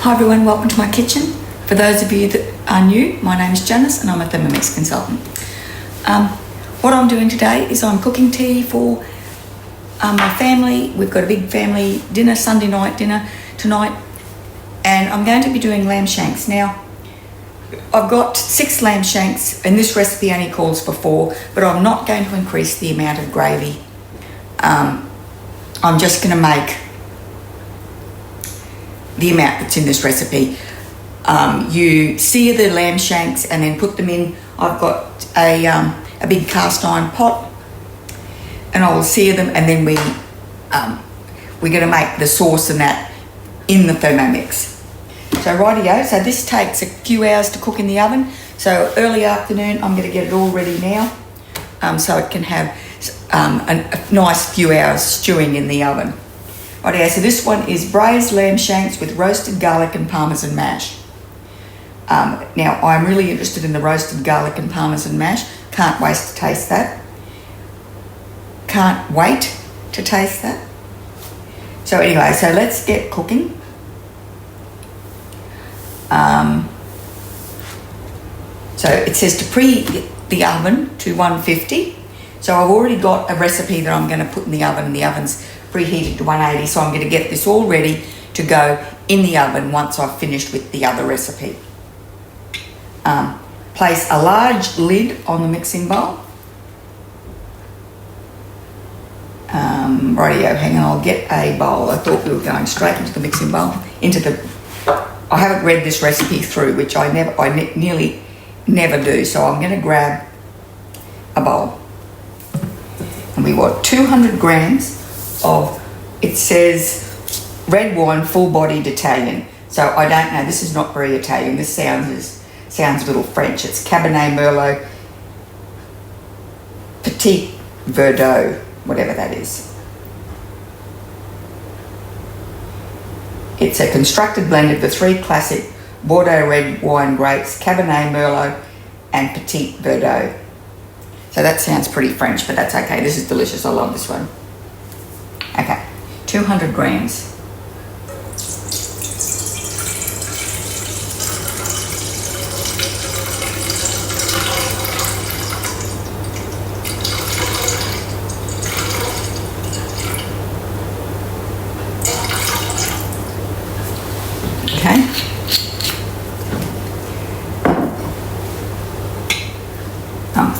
Hi everyone, welcome to my kitchen. For those of you that are new, my name is Janice and I'm a Thermomix consultant. What I'm doing today is I'm cooking tea for my family. We've got a big family dinner, Sunday night dinner tonight, and I'm going to be doing lamb shanks. Now, I've got 6 lamb shanks and this recipe only calls for 4, but I'm not going to increase the amount of gravy. I'm just going to make the amount that's in this recipe. You sear the lamb shanks and then put them in. I've got a big cast iron pot, and I will sear them, and then we're going to make the sauce and that in the Thermomix. So rightio, so this takes a few hours to cook in the oven. So early afternoon, I'm going to get it all ready now, so it can have a nice few hours stewing in the oven. Rightio, so this one is braised lamb shanks with roasted garlic and Parmesan mash. Now, I'm really interested in the roasted garlic and Parmesan mash. Can't wait to taste that. Can't wait to taste that. So anyway, so let's get cooking. So it says to preheat the oven to 150. So I've already got a recipe that I'm going to put in the oven, and the oven's preheated to 180. So I'm going to get this all ready to go in the oven once I've finished with the other recipe. Place a large lid on the mixing bowl. Rightio, hang on, I'll get a bowl. I thought we were going straight into the mixing bowl. I haven't read this recipe through, which I nearly never do. So I'm going to grab a bowl. And we want 200 grams of, it says red wine, full-bodied Italian. So I don't know, this is not very Italian. This sounds a little French. It's Cabernet Merlot, Petit Verdot, whatever that is. It's a constructed blend of the 3 classic Bordeaux red wine grapes, Cabernet Merlot and Petit Verdot. So that sounds pretty French, but that's okay. This is delicious. I love this one. Okay, 200 grams. Okay.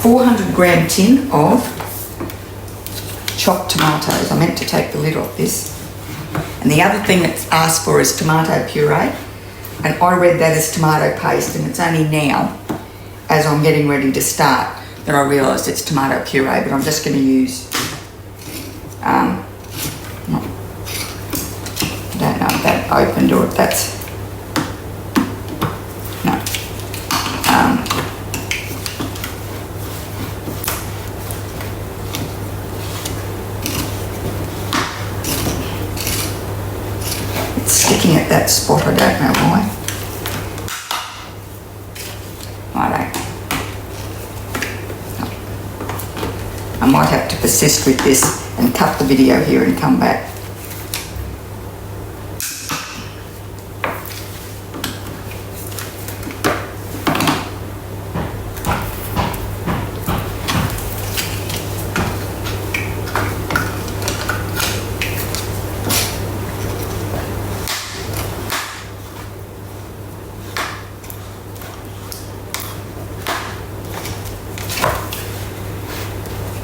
400 gram tin of chopped tomatoes. I meant to take the lid off this. And the other thing that's asked for is tomato puree. And I read that as tomato paste, and it's only now, as I'm getting ready to start, that I realised it's tomato puree, but I'm just going to use, I don't know if that opened or if that's, no. Sticking at that spot, I don't know why. I might have to persist with this and cut the video here and come back.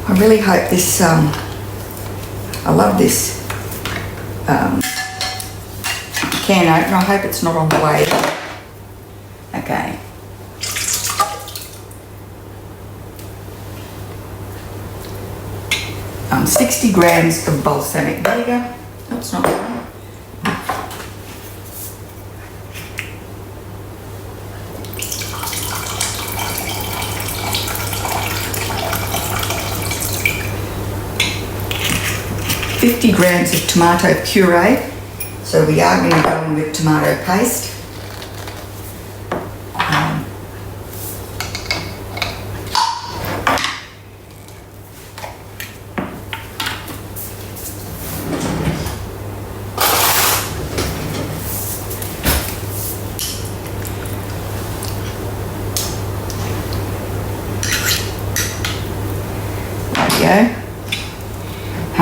I really hope this, I love this can opener. I hope it's not on the way. Okay. Um, 60 grams of balsamic vinegar. No, it's not right. $50 grams of tomato puree. So we are going to go in with tomato paste.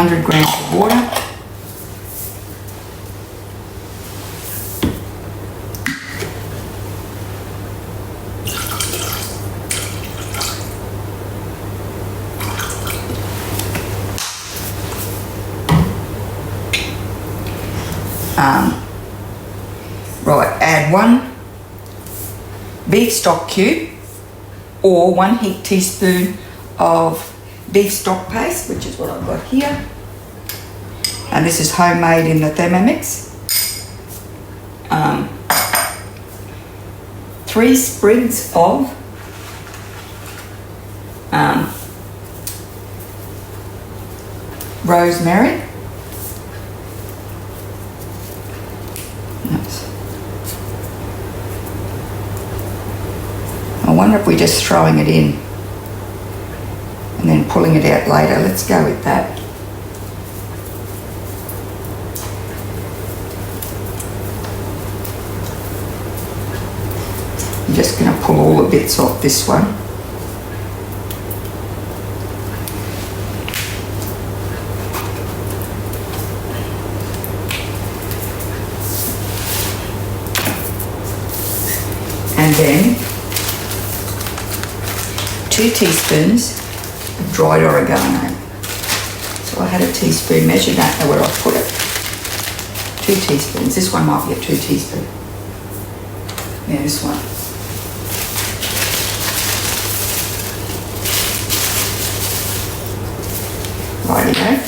100 grams of water. Right, add 1 beef stock cube or 1 heaped teaspoon of beef stock paste, which is what I've got here. And this is homemade in the Thermomix. 3 sprigs of rosemary. I wonder if we're just throwing it in and then pulling it out later. Let's go with that. I'm just going to pull all the bits off this one. And then 2 teaspoons of dried oregano. So I had a teaspoon measure, don't know where I put it. 2 teaspoons. This one might be a 2 teaspoon. Yeah, this one. Rightio.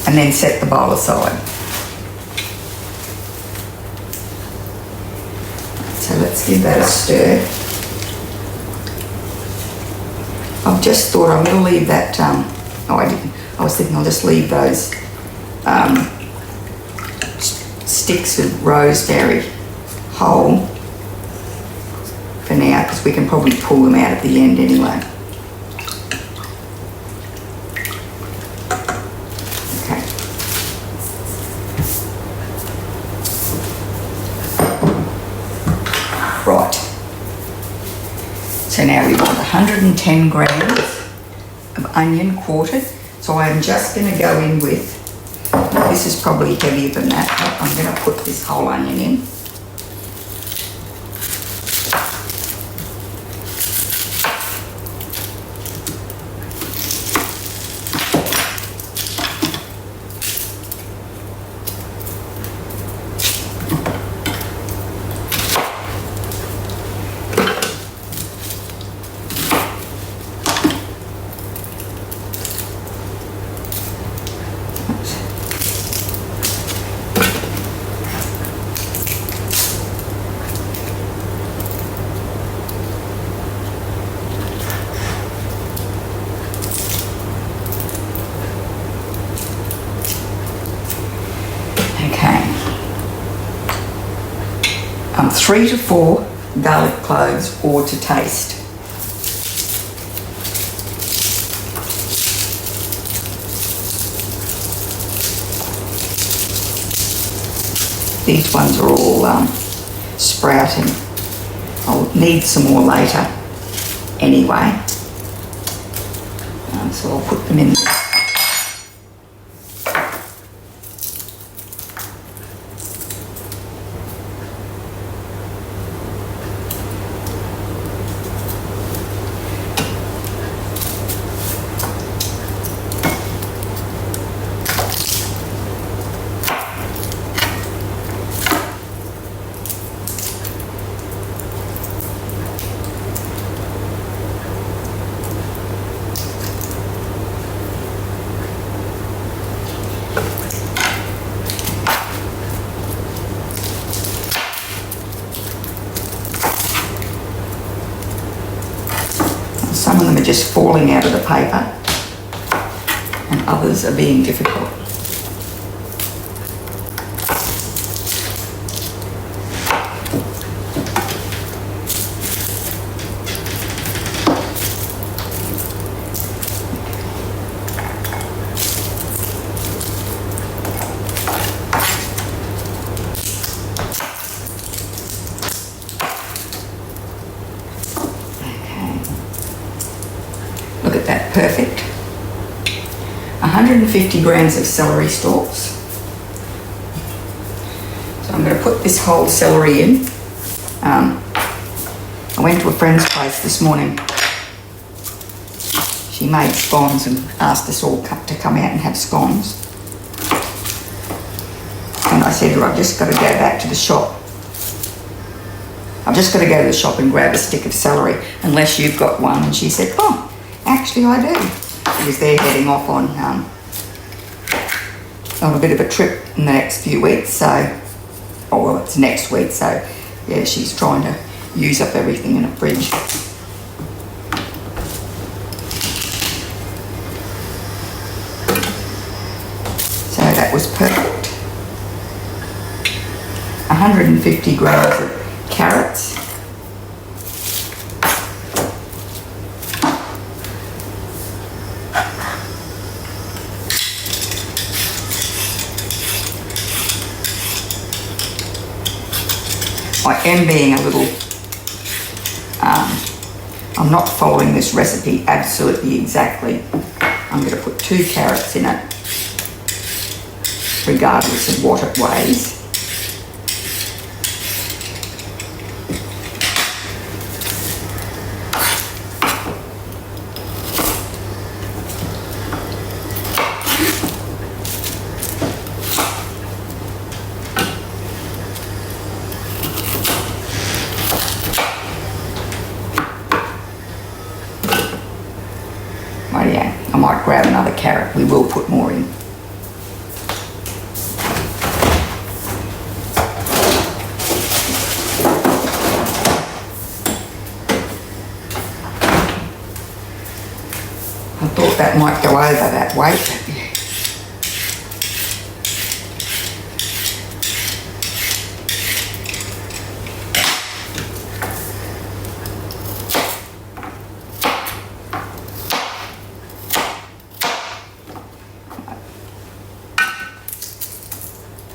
And then set the bowl aside. So let's give that a stir. I've just thought I'm going to leave that, oh I didn't, I was thinking I'll just leave those sticks of rosemary whole for now, because we can probably pull them out at the end anyway. Okay. Right. So now we want 110 grams of onion quartered. So I'm just going to go in with, this is probably heavier than that, but I'm going to put this whole onion in. Okay. 3 to 4 garlic cloves, or to taste. These ones are all sprouting. I'll need some more later anyway. So I'll put them in. Some of them are just falling out of the paper and others are being difficult. Look at that, perfect. 150 grams of celery stalks. So I'm going to put this whole celery in. I went to a friend's place this morning. She made scones and asked us all to come out and have scones. And I said to her, I've just got to go back to the shop. I've just got to go to the shop and grab a stick of celery, unless you've got one. And she said, oh, actually I do. Because they're heading off on a bit of a trip in the next few weeks. So, oh well, it's next week. So, yeah, she's trying to use up everything in the fridge. So that was perfect. 150 grams of carrots. I am being a little, I'm not following this recipe absolutely exactly. I'm going to put 2 carrots in it, regardless of what it weighs. I might grab another carrot. We will put more in. I thought that might go over that weight.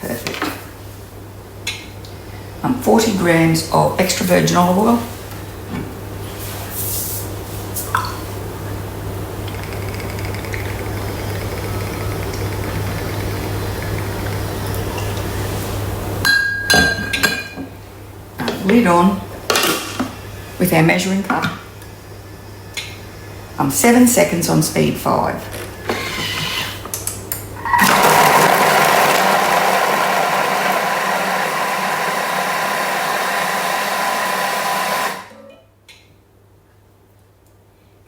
Perfect. 40 grams of extra virgin olive oil. Lid on with our measuring cup. 7 seconds on speed 5.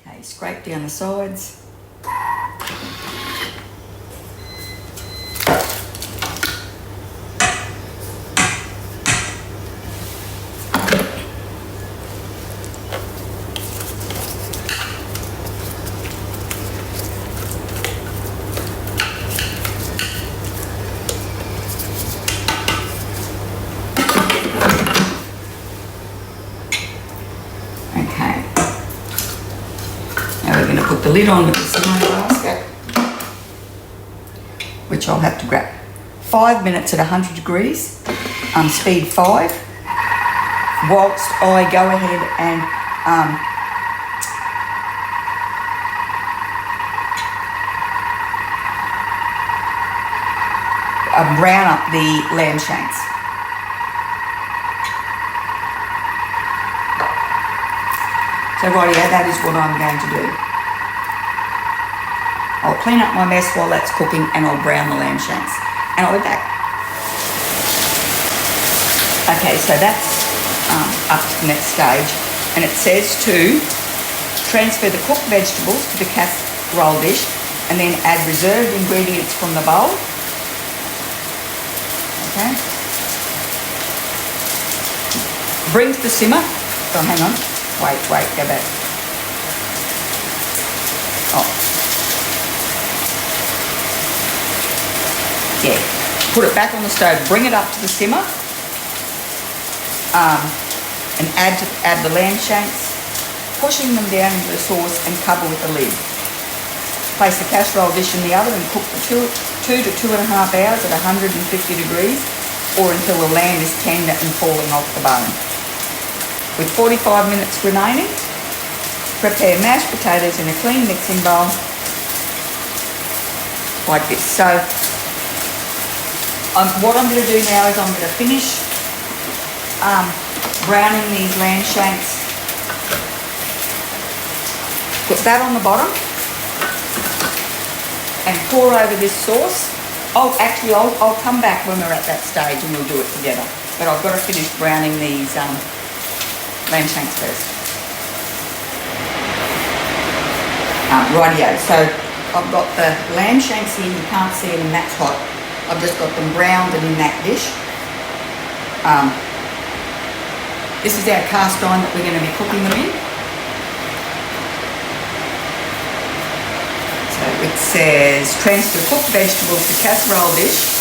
Okay, scrape down the sides. Put the lid on with the simmering basket, which I'll have to grab. 5 minutes at 100 degrees, speed 5, whilst I go ahead and brown up the lamb shanks. So rightio, that is what I'm going to do. I'll clean up my mess while that's cooking and I'll brown the lamb shanks. And I'll be back. Okay, so that's up to the next stage. And it says to transfer the cooked vegetables to the casserole dish and then add reserved ingredients from the bowl. Okay. Bring to the simmer. Oh, hang on. Wait, go back. Oh. Yeah, put it back on the stove, bring it up to the simmer, and add the lamb shanks, pushing them down into the sauce and cover with the lid. Place the casserole dish in the oven and cook for 2 to 2.5 hours at 150 degrees or until the lamb is tender and falling off the bone. With 45 minutes remaining, prepare mashed potatoes in a clean mixing bowl. like this. So what I'm going to do now is I'm going to finish browning these lamb shanks. Put that on the bottom and pour over this sauce. Oh, actually, I'll come back when we're at that stage and we'll do it together. But I've got to finish browning these lamb shanks first. Rightio, so I've got the lamb shanks here. You can't see them, that's hot. I've just got them browned and in that dish. This is our cast iron that we're going to be cooking them in. So it says transfer cooked vegetables to casserole dish.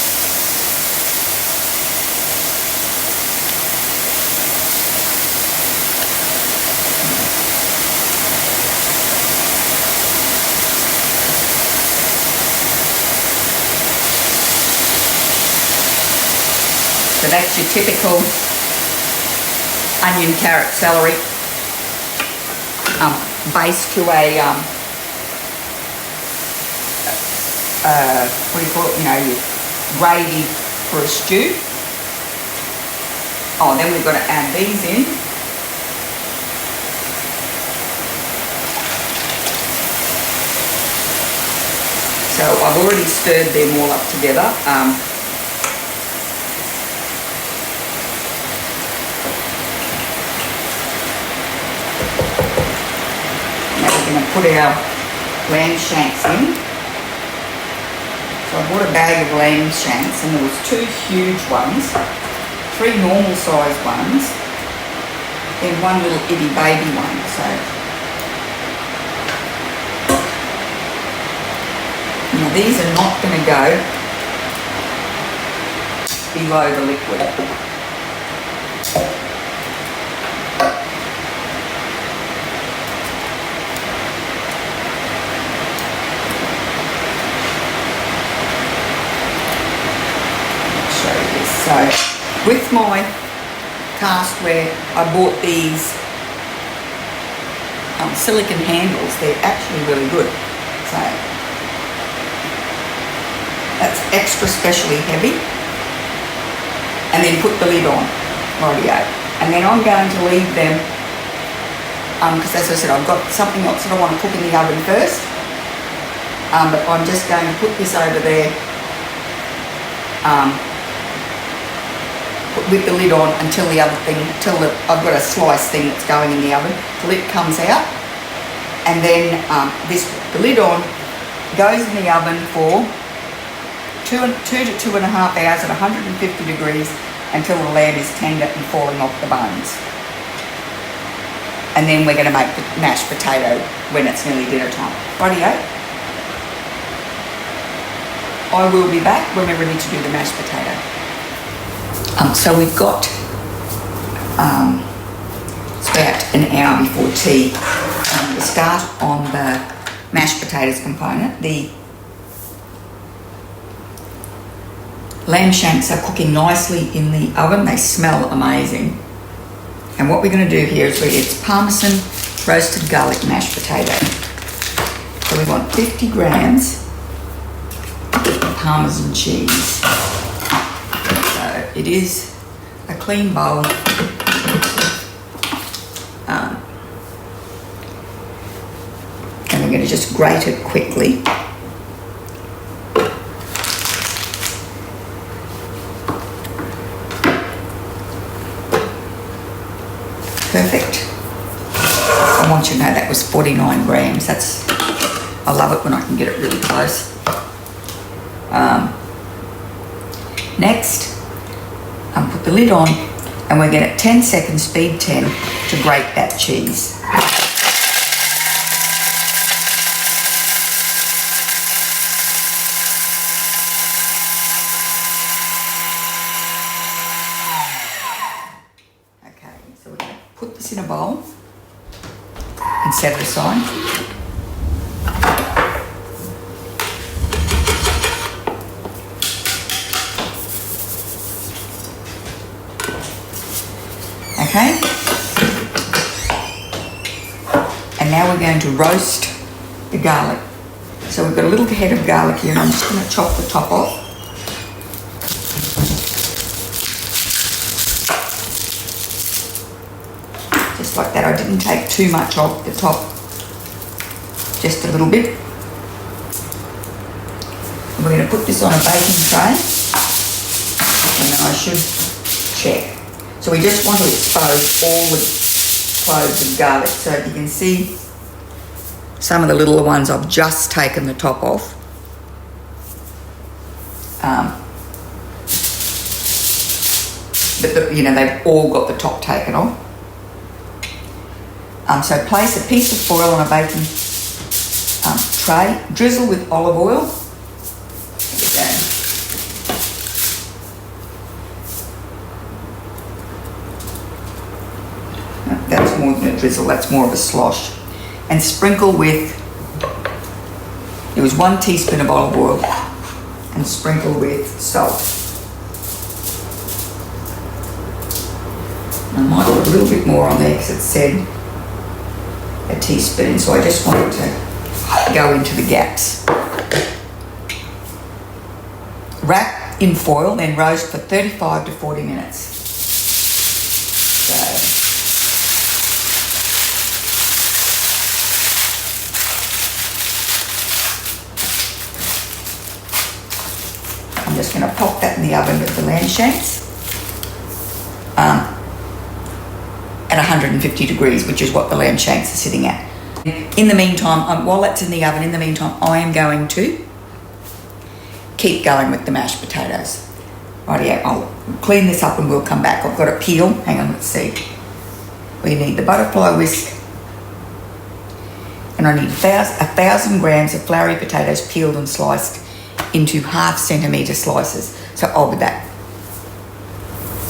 So that's your typical onion, carrot, celery, base to a what do you call it? You know, your gravy for a stew. Oh, then we've got to add these in. So I've already stirred them all up together. Now we're going to put our lamb shanks in. So I bought a bag of lamb shanks and there was 2 huge ones, 3 normal sized ones, then 1 little itty baby one. So now these are not going to go below the liquid. So with my castware, I bought these silicone handles. They're actually really good. So that's extra specially heavy. And then put the lid on, rightio. And then I'm going to leave them, because as I said, I've got something else that I want to cook in the oven first. But I'm just going to put this over there with the lid on until the other thing, I've got a slice thing that's going in the oven till it comes out, and then the lid on goes in the oven for 2 to 2.5 hours at 150 degrees until the lamb is tender and falling off the bones. And then we're going to make the mashed potato when it's nearly dinner time. Rightio. I will be back when we're ready to do the mashed potato. So we've got it's about an hour before tea. To start on the mashed potatoes component, the lamb shanks are cooking nicely in the oven. They smell amazing. And what we're going to do here is it's Parmesan roasted garlic mashed potato. So we want 50 grams of Parmesan cheese. It is a clean bowl. And we're going to just grate it quickly. Perfect. I want you to know that was 49 grams. I love it when I can get it really close. Next, put the lid on and we're going to 10 seconds, speed 10, to grate that cheese. Okay, so we're going to put this in a bowl and set it aside. Okay, and now we're going to roast the garlic. So we've got a little head of garlic here, and I'm just going to chop the top off. Just like that. I didn't take too much off the top, just a little bit. And we're going to put this on a baking tray, and then I should check. So we just want to expose all the cloves of garlic. So if you can see some of the littler ones, I've just taken the top off. But they've all got the top taken off. So place a piece of foil on a baking tray, drizzle with olive oil. There we go. That's more than a drizzle, that's more of a slosh. And sprinkle with, it was 1 teaspoon of olive oil, and sprinkle with salt. I might put a little bit more on there because it said a teaspoon, so I just wanted to go into the gaps. Wrap in foil, then roast for 35 to 40 minutes. So I'm just going to pop that in the oven with the lamb shanks at 150 degrees, which is what the lamb shanks are sitting at. In the meantime, while that's in the oven, I am going to keep going with the mashed potatoes. Rightio, I'll clean this up and we'll come back. I've got a peel. Hang on, let's see. We need the butterfly whisk, and I need 1,000 grams of floury potatoes peeled and sliced into 1/2 centimetre slices. So I'll be back.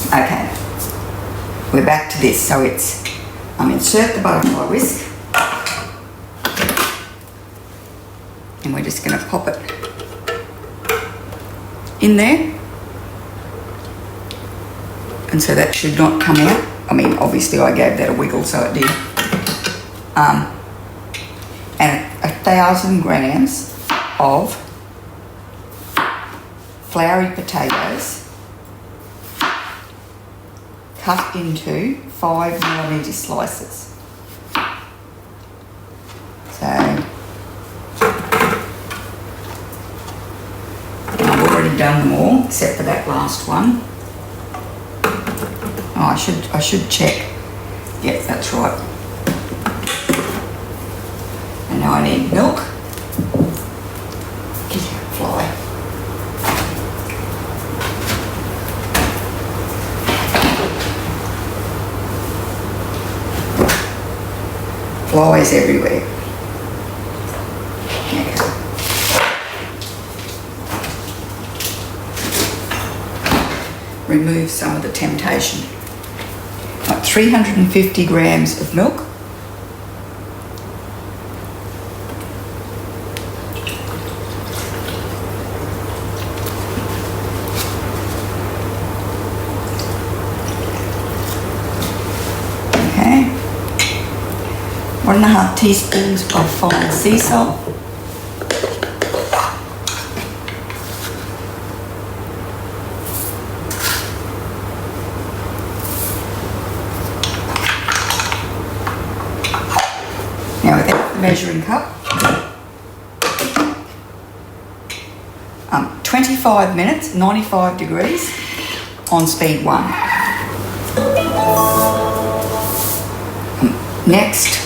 Okay, we're back to this. So insert the butterfly whisk, and we're just going to pop it in there. And so that should not come out. I mean, obviously I gave that a wiggle, so it did. And 1,000 grams of floury potatoes cut into 5mm slices. So I've already done them all except for that last one. Oh, I should check. Yep, that's right. And now I need milk. Get out, fly. Flies everywhere. Yeah. Remove some of the temptation. Like 350 grams of milk. Okay. 1.5 teaspoons of fine sea salt. Now without the measuring cup, 25 minutes, 95 degrees on speed 1. Next,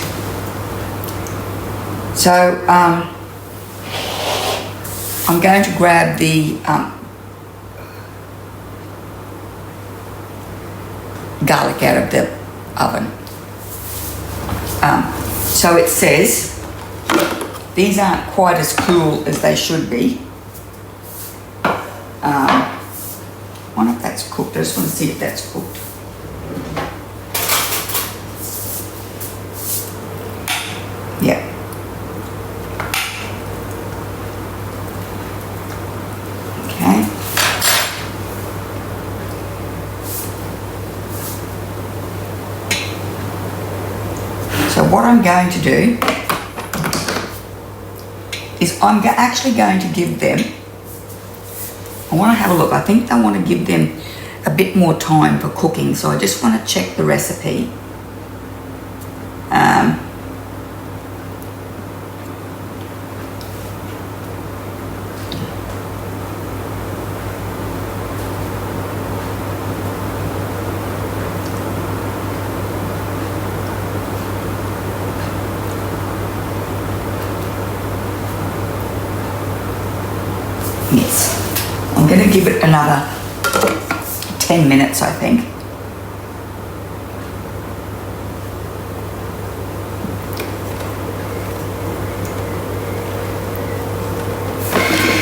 so I'm going to grab the garlic out of the oven. So it says these aren't quite as cool as they should be. I wonder if that's cooked. I just want to see if that's cooked. Yeah. Okay. So what I'm going to do is I'm actually going to give them, I want to have a look, I think I want to give them a bit more time for cooking, so I just want to check the recipe. Yes, I'm going to give it another 10 minutes, I think.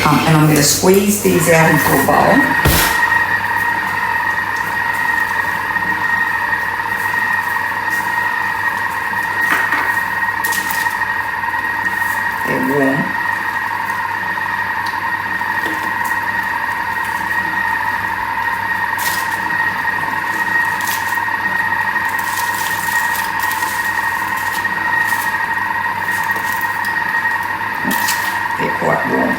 And I'm going to squeeze these out into a bowl. They're warm. They're quite warm.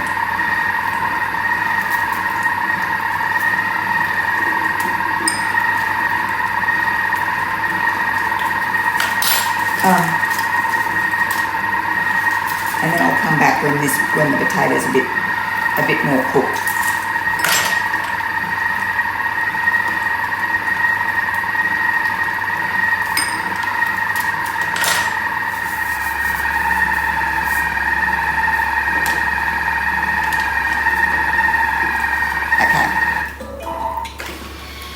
And then I'll come back when the potatoes are a bit more cooked.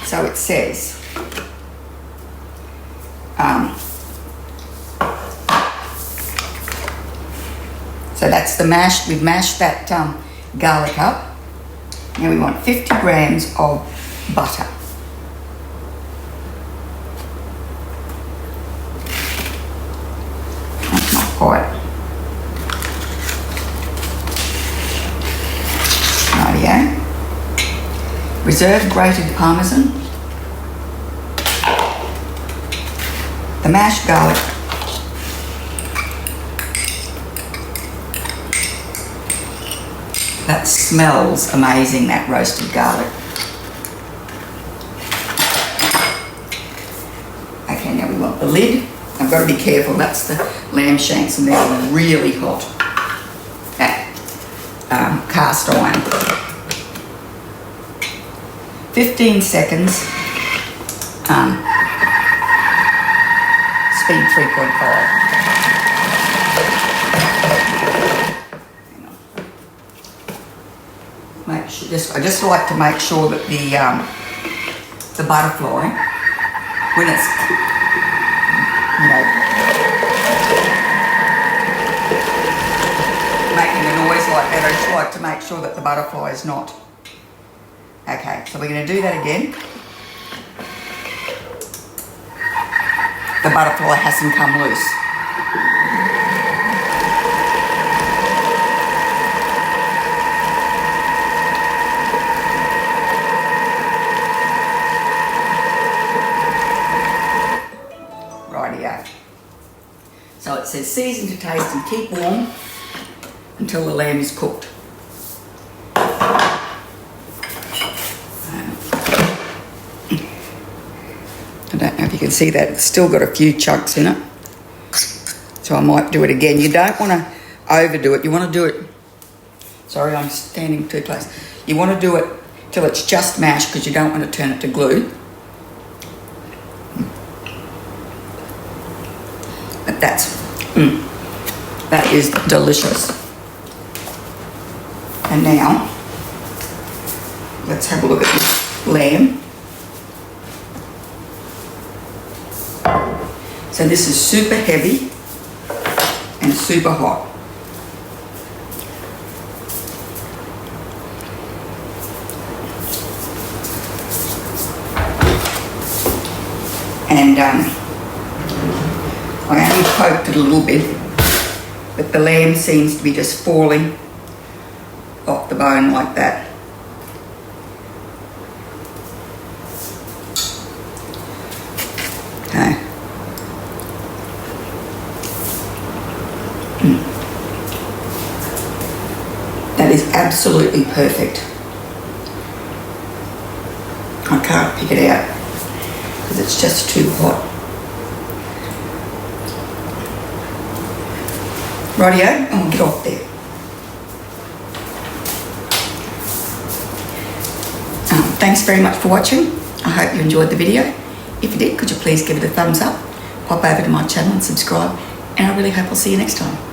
So it says, so that's the mash. We've mashed that garlic up. Now we want 50 grams of butter. That's not quite. Rightio. Reserved grated Parmesan. The mashed garlic. That smells amazing, that roasted garlic. Okay, now we want the lid. I've got to be careful, that's the lamb shanks and they're really hot. Cast iron. 15 seconds. Speed 3.5. I just like to make sure that the butterfly, when it's, making a noise like that, I just like to make sure that the butterfly is not. Okay, so we're going to do that again. The butterfly hasn't come loose. Rightio. So it says season to taste and keep warm until the lamb is cooked. I don't know if you can see that, it's still got a few chunks in it. So I might do it again. You don't want to overdo it. You want to do it, sorry, I'm standing too close. You want to do it till it's just mashed because you don't want to turn it to glue. But that is delicious. And now, let's have a look at this lamb. So this is super heavy and super hot. And I only poked it a little bit, but the lamb seems to be just falling off the bone like that. Okay. that is absolutely perfect. I can't pick it out because it's just too hot. Rightio, I'll get off there. Thanks very much for watching. I hope you enjoyed the video. If you did, could you please give it a thumbs up, pop over to my channel and subscribe, and I really hope I'll see you next time.